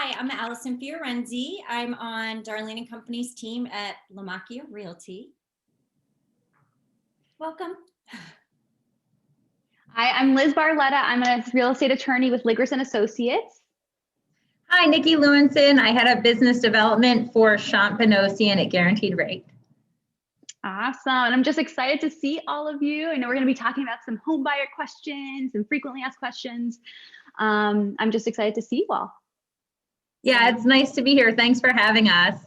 Hi, I'm Alison Fiorenzi. I'm on Darlene and Company's team at Lamacchia Realty. Welcome. Hi, I'm Liz Barletta. I'm a real estate attorney with Lewenson Associates. Hi, Nicky Lewenson. I head up business development for Champenossian at Guaranteed Rate. Awesome. And I'm just excited to see all of you. I know we're going to be talking about some home buyer questions and frequently asked questions. I'm just excited to see you all. Yeah, it's nice to be here. Thanks for having us.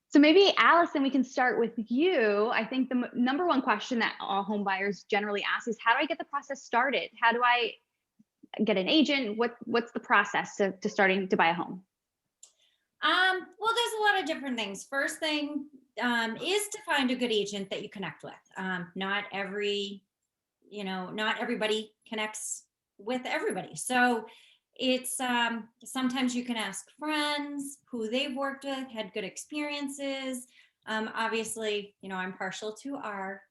So maybe, Allison, we can start with you. I think the number one question that all home buyers generally ask is, how do I get the process started? How do I get an agent? What's the process to starting to buy a home? Well, there's a lot of different things. First thing is to find a good agent that you connect with. Not everybody connects with everybody. So it's sometimes you can ask friends who they've worked with, had good experiences. Obviously, I'm partial to our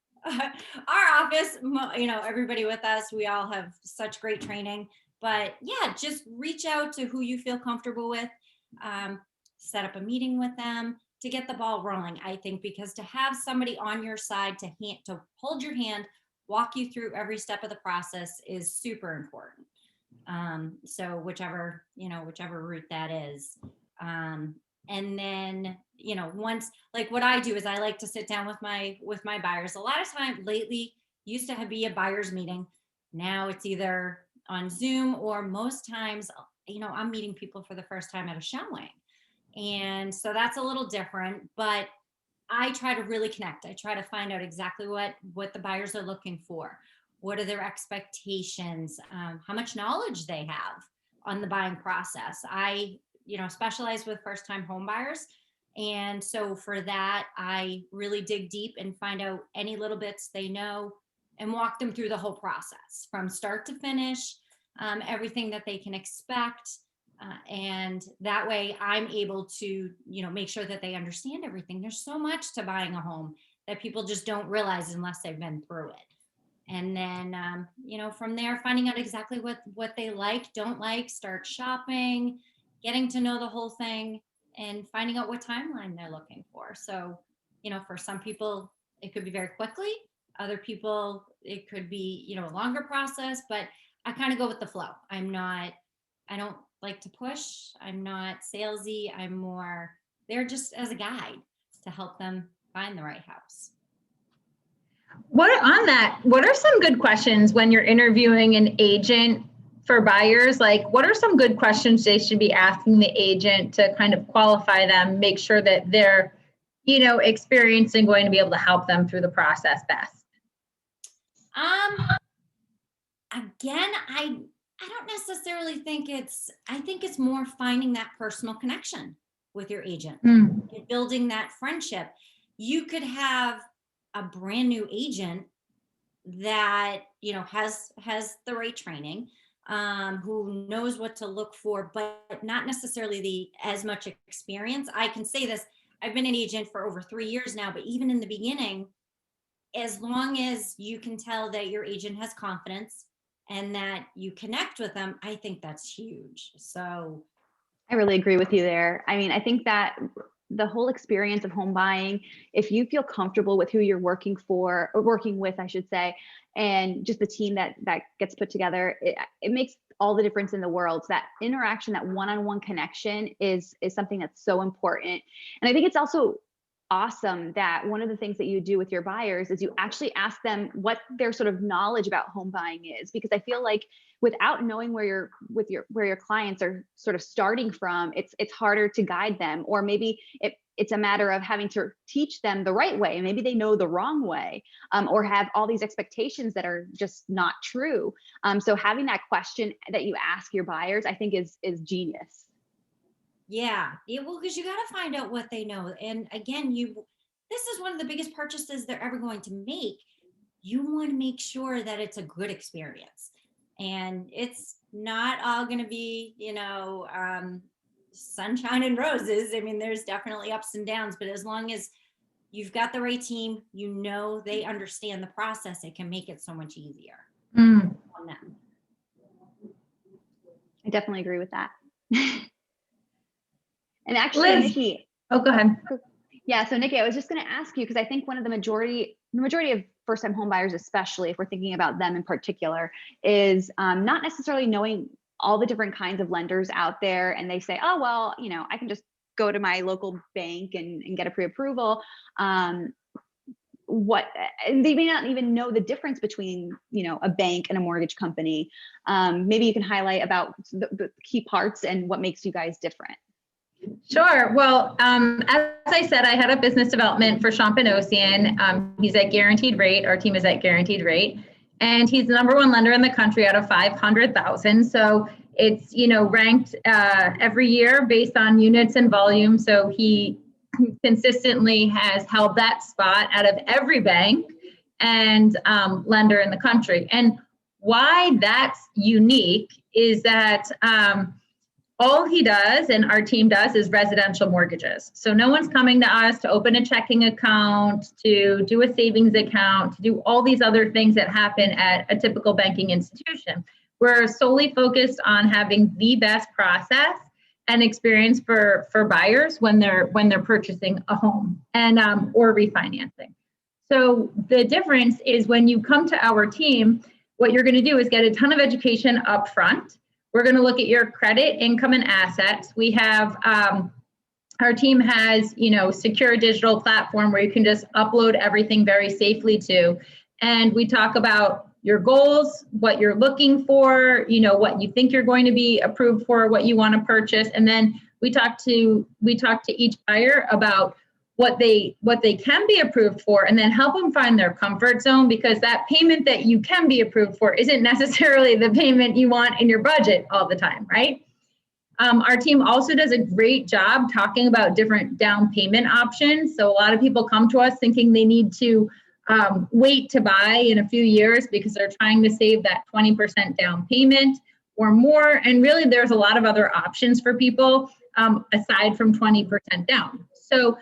office. Everybody with us, we all have such great training. But yeah, just reach out to who you feel comfortable with. Set up a meeting with them to get the ball rolling, I think, because to have somebody on your side to hold your hand, walk you through every step of the process is super important. So whichever route that is. And then, once, like what I do is I like to sit down with my buyers. A lot of time lately used to be a buyer's meeting. Now it's either on Zoom or most times, I'm meeting people for the first time at a showing. And so that's a little different, but I try to really connect. I try to find out exactly what the buyers are looking for. What are their expectations? How much knowledge they have on the buying process. I, specialize with first-time home buyers. And so for that, I really dig deep and find out any little bits they know and walk them through the whole process from start to finish, everything that they can expect. And that way I'm able to, make sure that they understand everything. There's so much to buying a home that people just don't realize unless they've been through it. And then, from there, finding out exactly what they like, don't like, start shopping, getting to know the whole thing and finding out what timeline they're looking for. So, for some people, it could be very quickly. Other people, it could be, a longer process, but I kind of go with the flow. I don't like to push. I'm not salesy. I'm more there just as a guide to help them find the right house. What are some good questions when you're interviewing an agent for buyers? Like, what are some good questions they should be asking the agent to kind of qualify them, make sure that they're, experienced and going to be able to help them through the process best? Again, I don't necessarily think I think it's more finding that personal connection with your agent and building that friendship. You could have a brand new agent that, has the right training, who knows what to look for, but not necessarily as much experience. I can say this, I've been an agent for over 3 years now, but even in the beginning, as long as you can tell that your agent has confidence and that you connect with them, I think that's huge. So I really agree with you there. I mean, I think that the whole experience of home buying, if you feel comfortable with who you're working with, I should say, and just the team that gets put together, it makes all the difference in the world. So that interaction, that one-on-one connection is something that's so important. And I think it's also awesome that one of the things that you do with your buyers is you actually ask them what their sort of knowledge about home buying is, because I feel like without knowing where your clients are sort of starting from, it's harder to guide them, or maybe it's a matter of having to teach them the right way. Maybe they know the wrong way, or have all these expectations that are just not true. So having that question that you ask your buyers, I think is genius. Yeah, well, because you got to find out what they know. And again, this is one of the biggest purchases they're ever going to make. You want to make sure that it's a good experience. And it's not all going to be, sunshine and roses. I mean, there's definitely ups and downs, but as long as you've got the right team, they understand the process, it can make it so much easier on them. I definitely agree with that. And actually, Liz. Nikki. Oh, go ahead. Yeah. So Nikki, I was just going to ask you, because I think one of the majority of first-time home buyers, especially if we're thinking about them in particular, is not necessarily knowing all the different kinds of lenders out there. And they say, oh, well, I can just go to my local bank and get a pre-approval. And they may not even know the difference between, a bank and a mortgage company. Maybe you can highlight about the key parts and what makes you guys different. Sure. Well, as I said, I head up business development for Champagnosian. He's at Guaranteed Rate. Our team is at Guaranteed Rate. And he's the #1 lender in the country out of 500,000. So it's, ranked every year based on units and volume. So he consistently has held that spot out of every bank and lender in the country. And why that's unique is that all he does and our team does is residential mortgages. So no one's coming to us to open a checking account, to do a savings account, to do all these other things that happen at a typical banking institution. We're solely focused on having the best process and experience for buyers when they're purchasing a home and or refinancing. So the difference is when you come to our team, what you're going to do is get a ton of education up front. We're going to look at your credit, income, and assets. We have, our team has, secure digital platform where you can just upload everything very safely to. And we talk about your goals, what you're looking for, what you think you're going to be approved for, what you want to purchase. And then we talk to each buyer about what they can be approved for, and then help them find their comfort zone, because that payment that you can be approved for isn't necessarily the payment you want in your budget all the time, right? Our team also does a great job talking about different down payment options. So a lot of people come to us thinking they need to wait to buy in a few years because they're trying to save that 20% down payment or more. And really, there's a lot of other options for people aside from 20% down. So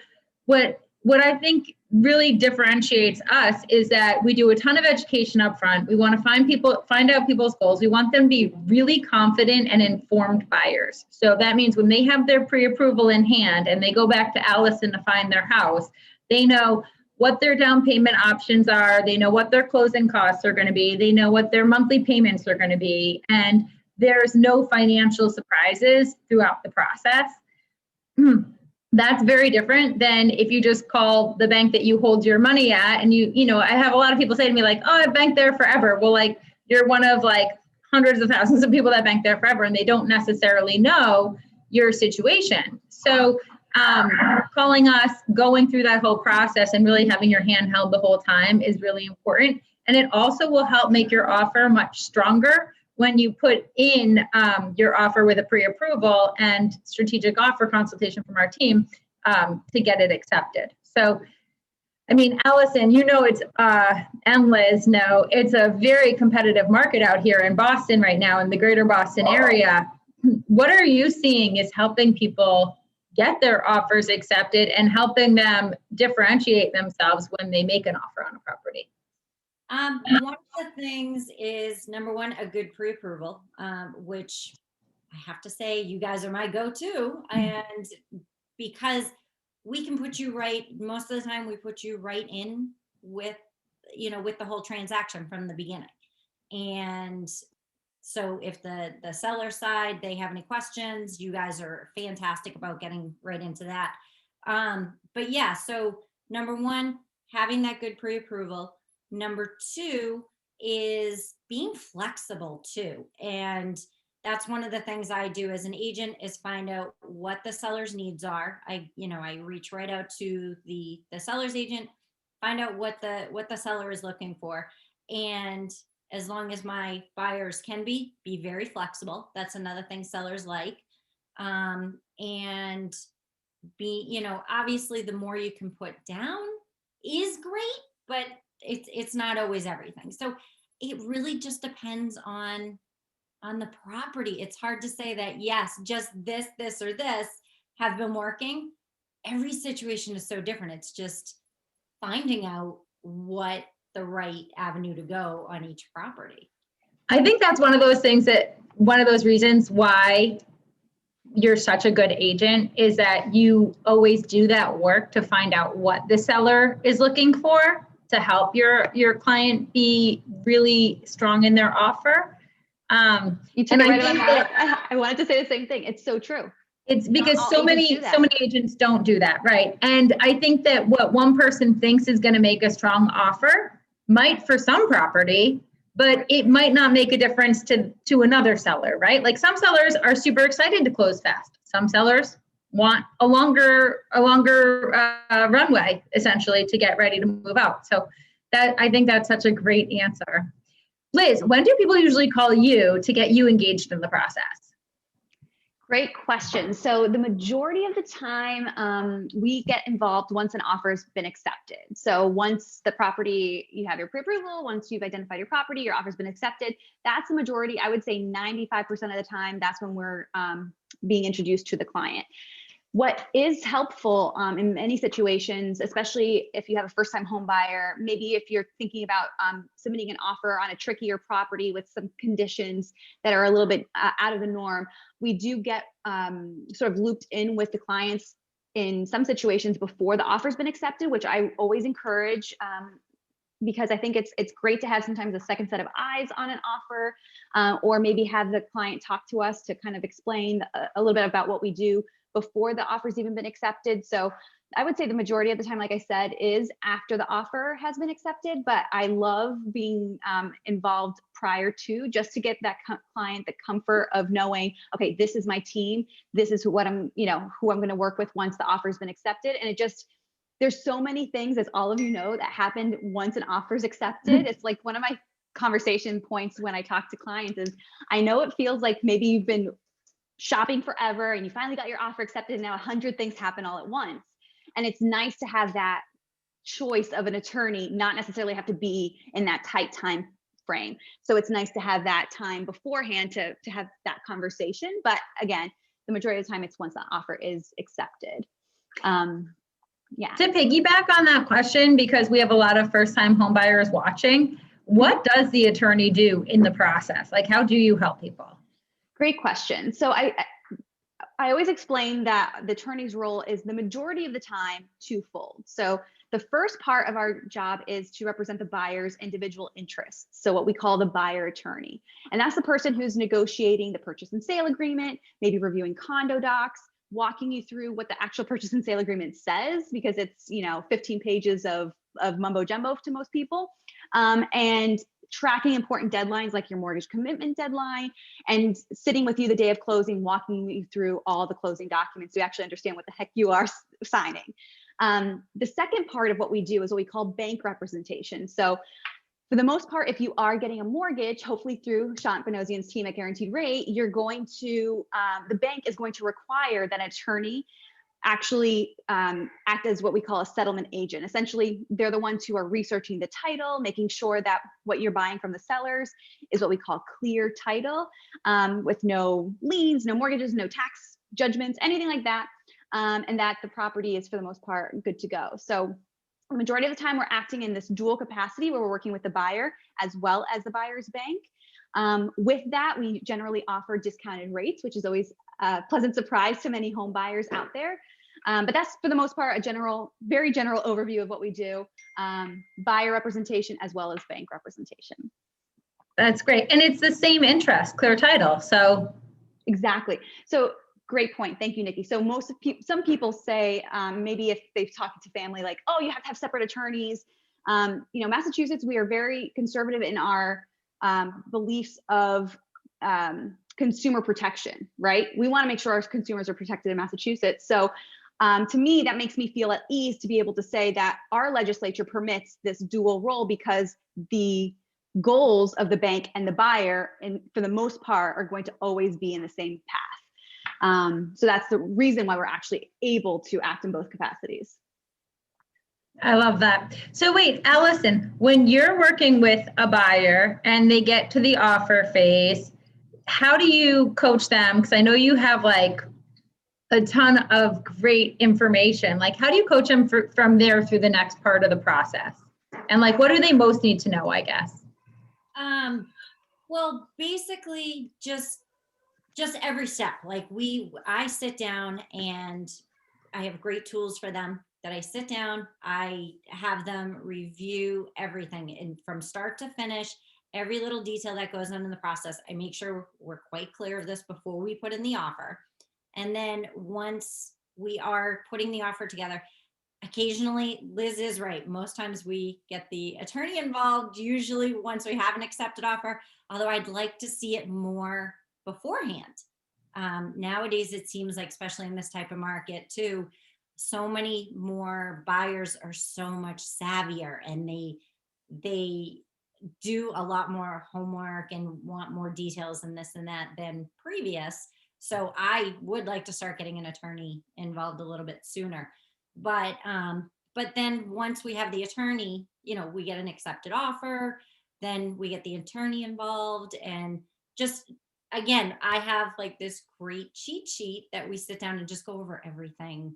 what I think really differentiates us is that we do a ton of education up front. We want to find out people's goals. We want them to be really confident and informed buyers. So that means when they have their pre-approval in hand and they go back to Alison to find their house, they know what their down payment options are. They know what their closing costs are going to be. They know what their monthly payments are going to be. And there's no financial surprises throughout the process. That's very different than if you just call the bank that you hold your money at, and I have a lot of people say to me like, oh, I've banked there forever. Well, like, you're one of like hundreds of thousands of people that bank there forever, and they don't necessarily know your situation. So calling us, going through that whole process and really having your hand held the whole time is really important. And it also will help make your offer much stronger when you put in your offer with a pre-approval and strategic offer consultation from our team to get it accepted. So, I mean, Alison, it's, and Liz know, it's a very competitive market out here in Boston right now, in the greater Boston area. What are you seeing is helping people get their offers accepted and helping them differentiate themselves when they make an offer on a property? One of the things is, #1, a good pre-approval, which I have to say, you guys are my go-to. And because we can put you right, most of the time we put you right in with the whole transaction from the beginning. And so if the seller side, they have any questions, you guys are fantastic about getting right into that. But yeah, so #1, having that good pre-approval. #2 is being flexible too. And that's one of the things I do as an agent, is find out what the seller's needs are. I reach right out to the seller's agent, find out what the seller is looking for. And as long as my buyers can be very flexible, that's another thing sellers like. And be, obviously the more you can put down is great, but it's not always everything. So it really just depends on the property. It's hard to say that, yes, just this, or this have been working. Every situation is so different. It's just finding out what the right avenue to go on each property. I think that's one of those reasons why you're such a good agent is that you always do that work to find out what the seller is looking for to help your client be really strong in their offer. You took and it right I on think my mouth. I wanted to say the same thing. It's so true. it's Not because all so agents do many that. agents don't do that, right? And I think that what one person thinks is going to make a strong offer might for some property, but it might not make a difference to another seller, right? Like some sellers are super excited to close fast. Some sellers want a longer runway essentially to get ready to move out. So that I think that's such a great answer. Liz, when do people usually call you to get you engaged in the process? Great question. So the majority of the time, we get involved once an offer has been accepted. So once the property, you have your pre-approval, once you've identified your property, your offer's been accepted, that's the majority. I would say 95% of the time, that's when we're being introduced to the client. What is helpful in many situations, especially if you have a first-time home buyer, maybe if you're thinking about submitting an offer on a trickier property with some conditions that are a little bit out of the norm, we do get sort of looped in with the clients in some situations before the offer's been accepted, which I always encourage because I think it's great to have sometimes a second set of eyes on an offer, or maybe have the client talk to us to kind of explain a little bit about what we do before the offer's even been accepted. So I would say the majority of the time, like I said, is after the offer has been accepted, but I love being involved prior to, just to get that client the comfort of knowing, okay, this is my team, this is what I'm, who I'm going to work with once the offer's been accepted. And there's so many things, as all of you know, that happened once an offer's accepted. It's like one of my conversation points when I talk to clients is, I know it feels like maybe you've been shopping forever and you finally got your offer accepted and now 100 things happen all at once. And it's nice to have that choice of an attorney, not necessarily have to be in that tight time frame. So it's nice to have that time beforehand to have that conversation. But again, the majority of the time it's once the offer is accepted. Yeah. To piggyback on that question, because we have a lot of first-time home buyers watching, what does the attorney do in the process? Like, how do you help people? Great question. So I always explain that the attorney's role is the majority of the time twofold. So the first part of our job is to represent the buyer's individual interests. So what we call the buyer attorney. And that's the person who's negotiating the purchase and sale agreement, maybe reviewing condo docs, walking you through what the actual purchase and sale agreement says, because it's 15 pages of mumbo jumbo to most people, and tracking important deadlines like your mortgage commitment deadline, and sitting with you the day of closing, walking you through all the closing documents so you actually understand what the heck you are signing. The second part of what we do is what we call bank representation. So for the most part, if you are getting a mortgage, hopefully through Sean Benosian's team at Guaranteed Rate, you're going to, the bank is going to require that an attorney actually act as what we call a settlement agent. Essentially, they're the ones who are researching the title, making sure that what you're buying from the sellers is what we call clear title, with no liens, no mortgages, no tax judgments, anything like that, and that the property is for the most part good to go. So the majority of the time we're acting in this dual capacity where we're working with the buyer as well as the buyer's bank. With that, we generally offer discounted rates, which is always a pleasant surprise to many home buyers out there. But that's for the most part a very general overview of what we do, buyer representation as well as bank representation. That's great. And it's the same interest, clear title. So exactly. So great point. Thank you, Nikki. So some people say, maybe if they've talked to family, like, oh, you have to have separate attorneys. Massachusetts, we are very conservative in our beliefs of consumer protection, right? We want to make sure our consumers are protected in Massachusetts. So to me, that makes me feel at ease to be able to say that our legislature permits this dual role, because the goals of the bank and the buyer, and for the most part, are going to always be in the same path. So that's the reason why we're actually able to act in both capacities. I love that. So wait, Alison, when you're working with a buyer and they get to the offer phase, how do you coach them? Because I know you have like a ton of great information. Like, how do you coach them from there through the next part of the process? And like, what do they most need to know, I guess? Well, basically just just every step. Like I sit down and I have great tools for them that I sit down, I have them review everything and from start to finish, every little detail that goes on in the process. I make sure we're quite clear of this before we put in the offer. And then once we are putting the offer together, occasionally Liz is right. Most times we get the attorney involved, usually once we have an accepted offer, although I'd like to see it more beforehand. Nowadays, it seems like, especially in this type of market too, so many more buyers are so much savvier and they do a lot more homework and want more details and this and that than previous. So I would like to start getting an attorney involved a little bit sooner. But then once we have the attorney, we get an accepted offer, then we get the attorney involved, and just again, I have like this great cheat sheet that we sit down and just go over everything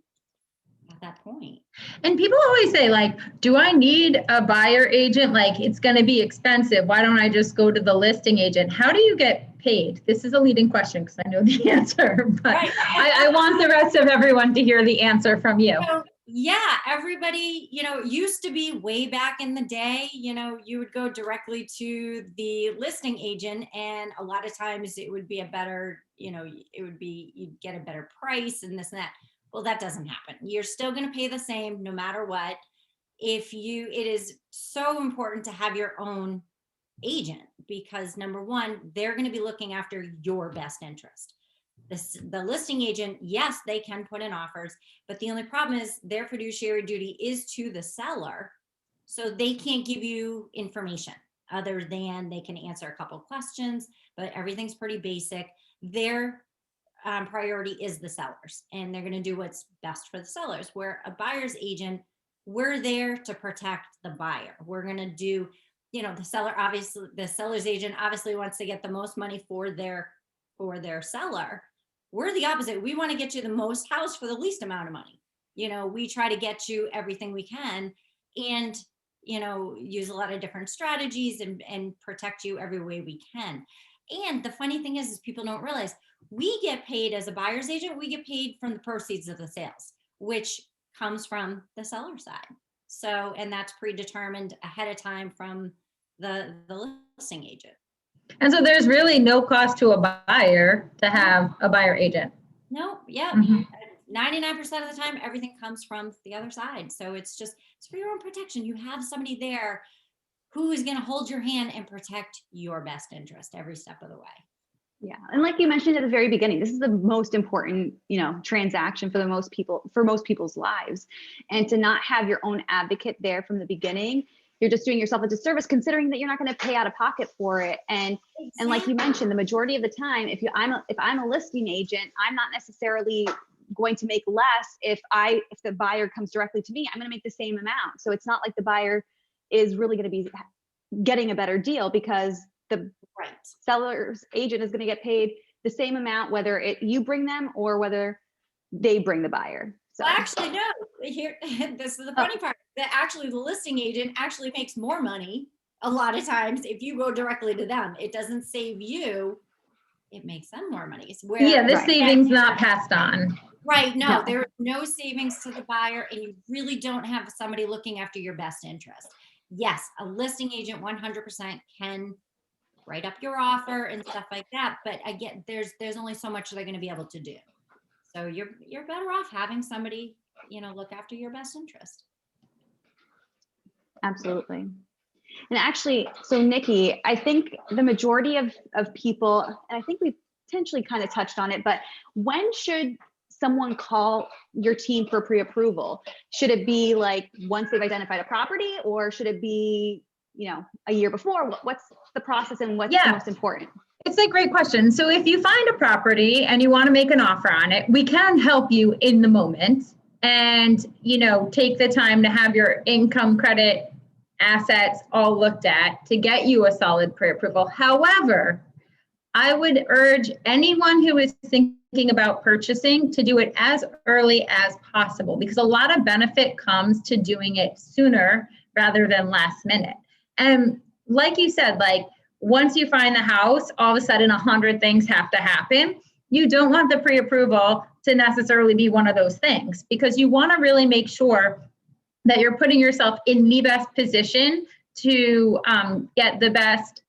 at that point. And people always say, like, do I need a buyer agent? Like, it's going to be expensive. Why don't I just go to the listing agent? How do you get paid? This is a leading question because I know the answer, but right. I want the rest of everyone to hear the answer from you. So, yeah, everybody, used to be way back in the day, you would go directly to the listing agent and a lot of times it would be a better, you'd get a better price and this and that. Well, that doesn't happen. You're still going to pay the same no matter what. It is so important to have your own agent because number one, they're going to be looking after your best interest. The listing agent, yes, they can put in offers, but the only problem is their fiduciary duty is to the seller. So they can't give you information other than they can answer a couple of questions, but everything's pretty basic. Their priority is the sellers and they're going to do what's best for the sellers. Where a buyer's agent, we're there to protect the buyer. We're going to do, the seller's agent obviously wants to get the most money for their seller. We're the opposite. We want to get you the most house for the least amount of money. We try to get you everything we can and, use a lot of different strategies and protect you every way we can. And the funny thing is people don't realize we get paid as a buyer's agent. We get paid from the proceeds of the sales, which comes from the seller side. So, and that's predetermined ahead of time from the listing agent. And so there's really no cost to a buyer to have a buyer agent. No, yeah. 99% of the time, everything comes from the other side. So it's for your own protection. You have somebody there who is going to hold your hand and protect your best interest every step of the way. Yeah. And like you mentioned at the very beginning, this is the most important, transaction for most people's lives. And to not have your own advocate there from the beginning, you're just doing yourself a disservice considering that you're not going to pay out of pocket for it. And like you mentioned, the majority of the time, if I'm a listing agent, I'm not necessarily going to make less if the buyer comes directly to me. I'm going to make the same amount. So it's not like the buyer is really going to be getting a better deal because the seller's agent is going to get paid the same amount, whether you bring them or whether they bring the buyer. So well, actually, no. Here, this is the funny part. That actually the listing agent actually makes more money a lot of times if you go directly to them. It doesn't save you. It makes them more money. The savings not passed on. Right. No, there is no savings to the buyer and you really don't have somebody looking after your best interest. Yes, a listing agent 100% can write up your offer and stuff like that. But again, there's only so much they're going to be able to do. So you're better off having somebody, look after your best interest. Absolutely. And actually, so Nicky, I think the majority of people, and I think we potentially kind of touched on it, but when should someone call your team for pre-approval? Should it be like once they've identified a property or should it be, a year before? What's the process and what's the most important? It's a great question. So if you find a property and you want to make an offer on it, we can help you in the moment and, take the time to have your income, credit, assets all looked at to get you a solid pre-approval. However, I would urge anyone who is thinking about purchasing to do it as early as possible because a lot of benefit comes to doing it sooner rather than last minute. And like you said, like once you find the house, all of a sudden 100 things have to happen. you don't want the pre-approval to necessarily be one of those things, because you want to really make sure that you're putting yourself in the best position to get the best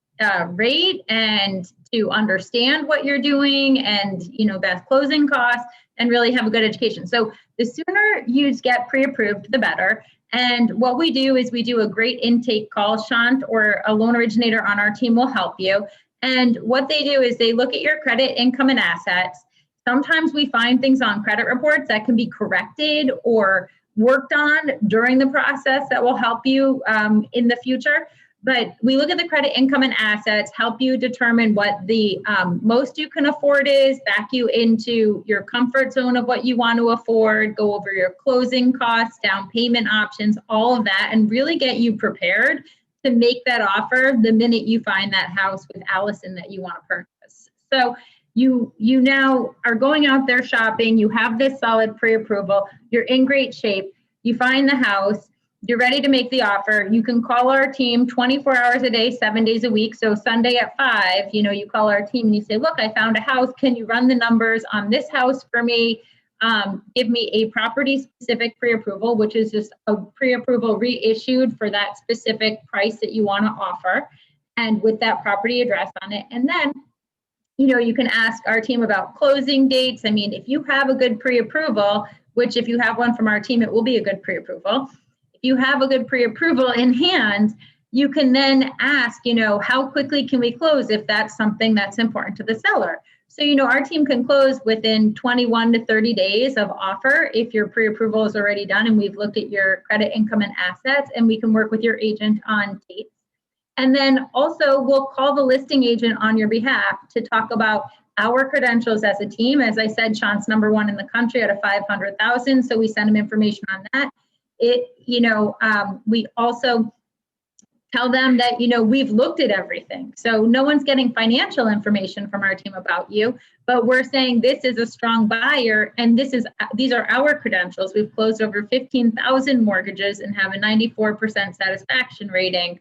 rate and to understand what you're doing and, best closing costs and really have a good education. So the sooner you get pre-approved, the better. And what we do is we do a great intake call. Shant or a loan originator on our team will help you. And what they do is they look at your credit, income, and assets. Sometimes we find things on credit reports that can be corrected or worked on during the process that will help you in the future. But we look at the credit, income, and assets, help you determine what the most you can afford is, back you into your comfort zone of what you want to afford, go over your closing costs, down payment options, all of that, and really get you prepared to make that offer the minute you find that house with Alison that you want to purchase. So you now are going out there shopping, you have this solid pre-approval, you're in great shape, you find the house, you're ready to make the offer. You can call our team 24 hours a day, 7 days a week. So Sunday at 5, you call our team and you say, look, I found a house. Can you run the numbers on this house for me? Give me a property specific pre-approval, which is just a pre-approval reissued for that specific price that you want to offer, and with that property address on it. And then, you can ask our team about closing dates. I mean, if you have a good pre-approval, which if you have one from our team, it will be a good pre-approval. If you have a good pre-approval in hand, you can then ask, how quickly can we close if that's something that's important to the seller? So, our team can close within 21 to 30 days of offer if your pre-approval is already done and we've looked at your credit, income, and assets, and we can work with your agent on dates. And then also we'll call the listing agent on your behalf to talk about our credentials as a team. As I said, Sean's #1 in the country out of 500,000. So we send him information on that. We also tell them that, we've looked at everything. So no one's getting financial information from our team about you, but we're saying this is a strong buyer and these are our credentials. We've closed over 15,000 mortgages and have a 94% satisfaction rating.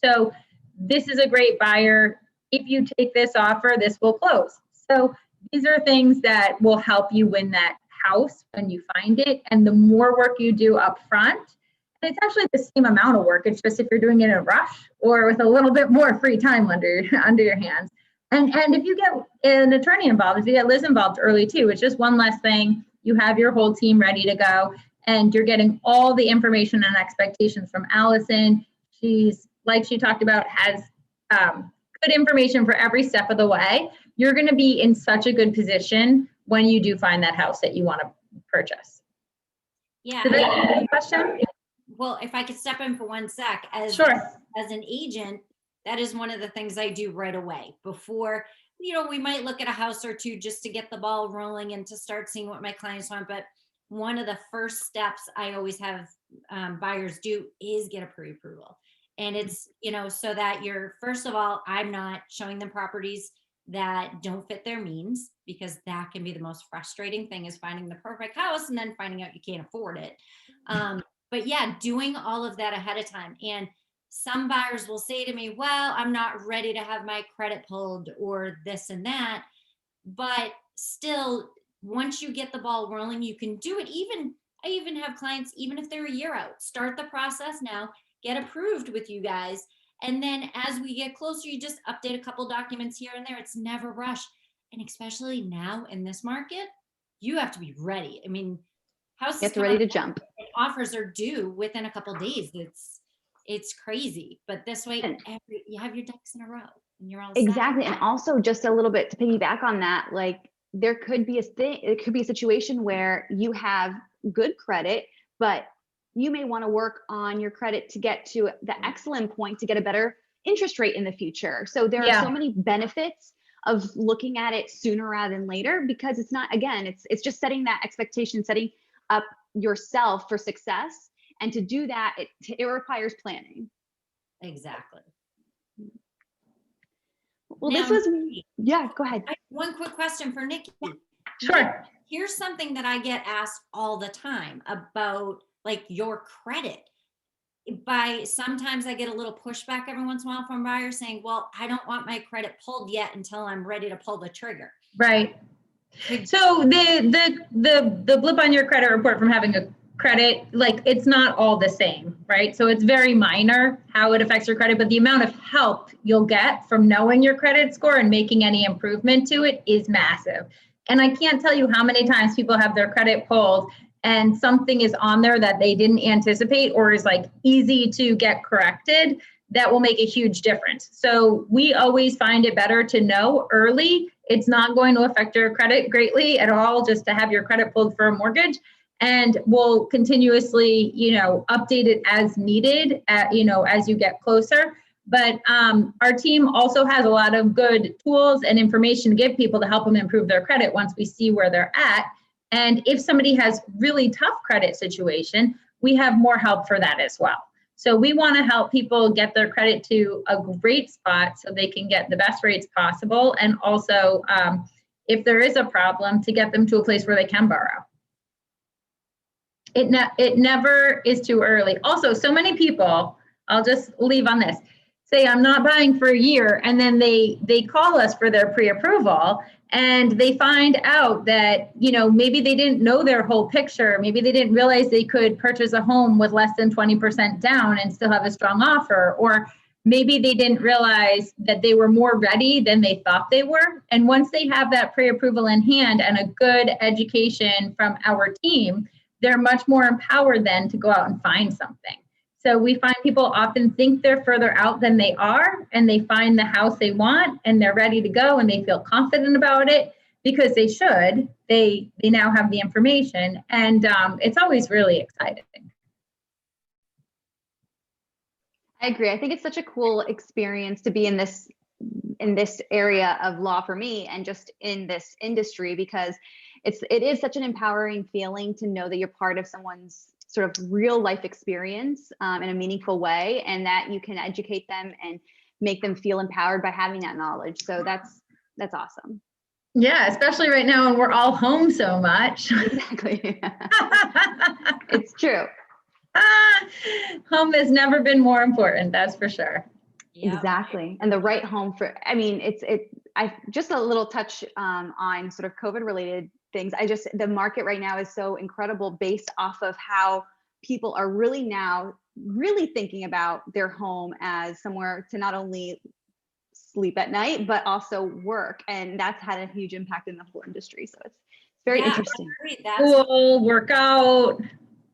So this is a great buyer. If you take this offer, this will close. So these are things that will help you win that house when you find it. And the more work you do up front, and it's actually the same amount of work. It's just if you're doing it in a rush or with a little bit more free time under your hands. And if you get an attorney involved, if you get Liz involved early too, it's just one less thing. You have your whole team ready to go and you're getting all the information and expectations from Alison. She's, like she talked about, has good information for every step of the way. You're going to be in such a good position when you do find that house that you want to purchase. Yeah. Did that answer the question? Well, if I could step in for 1 sec, as an agent, that is one of the things I do right away before, we might look at a house or two just to get the ball rolling and to start seeing what my clients want. But one of the first steps I always have buyers do is get a pre-approval. And it's, so that first of all, I'm not showing them properties that don't fit their means, because that can be the most frustrating thing, is finding the perfect house and then finding out you can't afford it. But yeah, doing all of that ahead of time. And some buyers will say to me, well, I'm not ready to have my credit pulled or this and that. But still, once you get the ball rolling, you can do it. I even have clients, even if they're a year out, start the process now, get approved with you guys. And then as we get closer, you just update a couple documents here and there. It's never rushed. And especially now in this market, you have to be ready. I mean, houses get ready to jump. Offers are due within a couple days. It's crazy. But this way, you have your ducks in a row and you're all set. Exactly. And also, just a little bit to piggyback on that, like there could be a situation where you have good credit, but you may want to work on your credit to get to the excellent point to get a better interest rate in the future. So there are so many benefits of looking at it sooner rather than later, because it's not, again, it's just setting that expectation, setting up yourself for success. And to do that, it requires planning. Exactly. Well, now, go ahead. One quick question for Nicky. Sure. Here's something that I get asked all the time about, like, your credit. Sometimes I get a little pushback every once in a while from buyers saying, well, I don't want my credit pulled yet until I'm ready to pull the trigger. Right. So the blip on your credit report from having a credit, like it's not all the same, right? So it's very minor how it affects your credit, but the amount of help you'll get from knowing your credit score and making any improvement to it is massive. And I can't tell you how many times people have their credit pulled and something is on there that they didn't anticipate or is like easy to get corrected that will make a huge difference. So we always find it better to know early. It's not going to affect your credit greatly at all, just to have your credit pulled for a mortgage. And we'll continuously, update it as needed, as you get closer. But our team also has a lot of good tools and information to give people to help them improve their credit once we see where they're at. And if somebody has really tough credit situation, we have more help for that as well. So we want to help people get their credit to a great spot so they can get the best rates possible. And also, if there is a problem, to get them to a place where they can borrow. It never is too early. Also, so many people, I'll just leave on this, say I'm not buying for a year, and then they call us for their pre-approval and they find out that, maybe they didn't know their whole picture. Maybe they didn't realize they could purchase a home with less than 20% down and still have a strong offer. Or maybe they didn't realize that they were more ready than they thought they were. And once they have that pre-approval in hand and a good education from our team, they're much more empowered then to go out and find something. So we find people often think they're further out than they are, and they find the house they want and they're ready to go and they feel confident about it because they should. They now have the information, and it's always really exciting. I agree. I think it's such a cool experience to be in this area of law for me and just in this industry, because it is such an empowering feeling to know that you're part of someone's sort of real life experience in a meaningful way, and that you can educate them and make them feel empowered by having that knowledge. So that's awesome. Yeah, especially right now when we're all home so much. Exactly. It's true. Home has never been more important, that's for sure. Yep. Exactly. And the right home I just a little touch on sort of COVID related things. The market right now is so incredible based off of how people are really thinking about their home as somewhere to not only sleep at night, but also work. And that's had a huge impact in the whole industry. So it's very interesting. School, workout.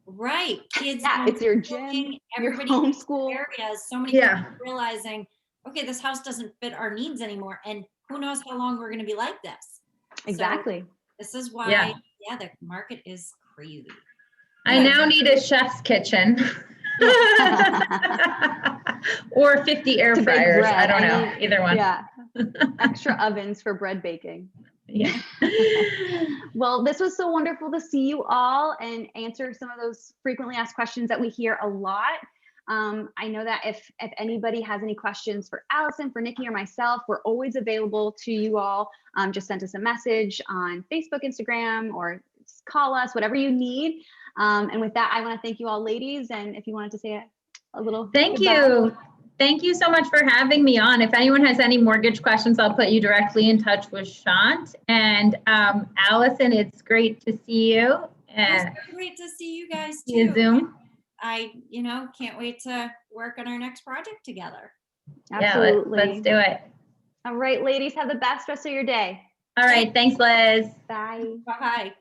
Right. Kids. Yeah, it's your gym, everybody your homeschool areas. So many people realizing, okay, this house doesn't fit our needs anymore. And who knows how long we're going to be like this. Exactly. So this is why, the market is crazy. I now need a chef's kitchen. Or 50 air fryers. I don't know. Either one. Yeah. Extra ovens for bread baking. Yeah. Well, this was so wonderful to see you all and answer some of those frequently asked questions that we hear a lot. I know that if anybody has any questions for Allison, for Nicky, or myself, we're always available to you all. Just send us a message on Facebook, Instagram, or call us, whatever you need. And with that, I want to thank you all, ladies. And if you wanted to say a little thank goodbye. you. Thank you so much for having me on. If anyone has any mortgage questions, I'll put you directly in touch with Shant. And Allison, it's great to see you. It's great to see you guys too. Via Zoom. I can't wait to work on our next project together. Absolutely. Yeah, let's do it. All right, ladies, have the best rest of your day. All right. Thanks, Liz. Bye. Bye.